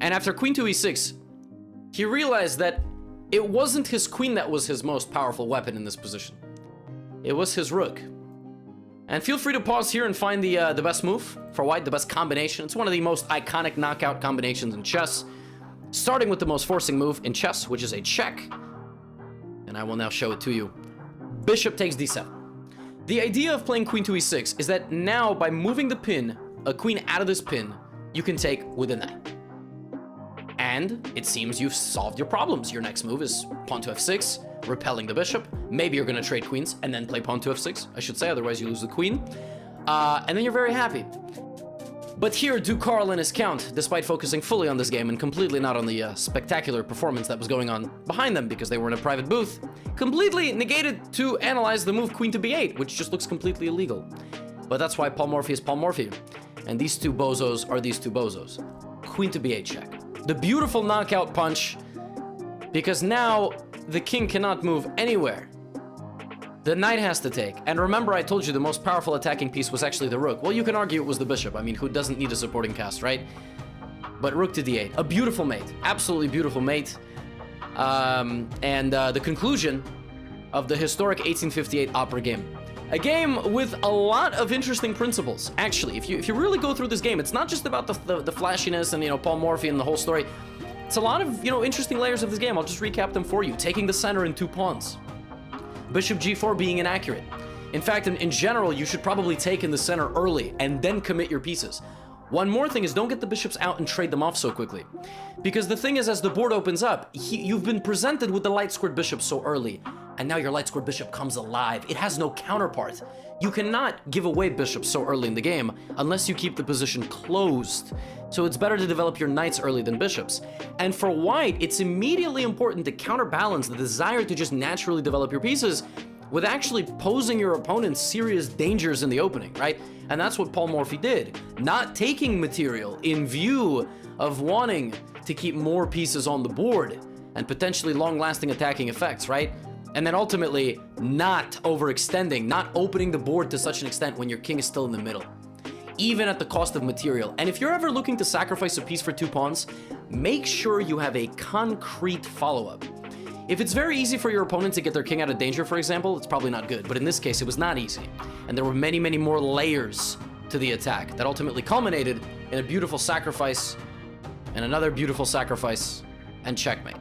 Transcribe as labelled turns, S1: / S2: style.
S1: And after queen to e6, he realized that it wasn't his queen that was his most powerful weapon in this position. It was his rook. And feel free to pause here and find the best move for white, the best combination. It's one of the most iconic knockout combinations in chess, starting with the most forcing move in chess, which is a check. And I will now show it to you. Bishop takes d7. The idea of playing queen to e6 is that now, by moving the pin, a queen out of this pin, you can take with a knight. And it seems you've solved your problems. Your next move is pawn to f6, repelling the bishop. Maybe you're going to trade queens and then play pawn to f6, I should say, otherwise you lose the queen. And then you're very happy. But here, Ducarl and his count, despite focusing fully on this game and completely not on the spectacular performance that was going on behind them because they were in a private booth, completely negated to analyze the move queen to b8, which just looks completely illegal. But that's why Paul Morphy is Paul Morphy. And these two bozos are these two bozos. Queen to b8 check. The beautiful knockout punch, because now the king cannot move anywhere. The knight has to take. And remember, I told you the most powerful attacking piece was actually the rook. Well, you can argue it was the bishop. I mean, who doesn't need a supporting cast, right? But rook to d8. A beautiful mate. Absolutely beautiful mate. The conclusion of the historic 1858 opera game. A game with a lot of interesting principles. Actually, if you really go through this game, it's not just about the flashiness and, you know, Paul Morphy and the whole story. It's a lot of, you know, interesting layers of this game. I'll just recap them for you. Taking the center in 2 pawns. Bishop g4 being inaccurate. In fact, in general, you should probably take in the center early and then commit your pieces. One more thing is don't get the bishops out and trade them off so quickly. Because the thing is, as the board opens up, you've been presented with the light-squared bishop so early, and now your light-squared bishop comes alive. It has no counterpart. You cannot give away bishops so early in the game unless you keep the position closed. So it's better to develop your knights early than bishops. And for white, it's immediately important to counterbalance the desire to just naturally develop your pieces with actually posing your opponent serious dangers in the opening, right? And that's what Paul Morphy did. Not taking material in view of wanting to keep more pieces on the board and potentially long-lasting attacking effects, right? And then ultimately not overextending, not opening the board to such an extent when your king is still in the middle, even at the cost of material. And if you're ever looking to sacrifice a piece for 2 pawns, make sure you have a concrete follow-up. If it's very easy for your opponent to get their king out of danger, for example, it's probably not good. But in this case, it was not easy. And there were many, many more layers to the attack that ultimately culminated in a beautiful sacrifice and another beautiful sacrifice and checkmate.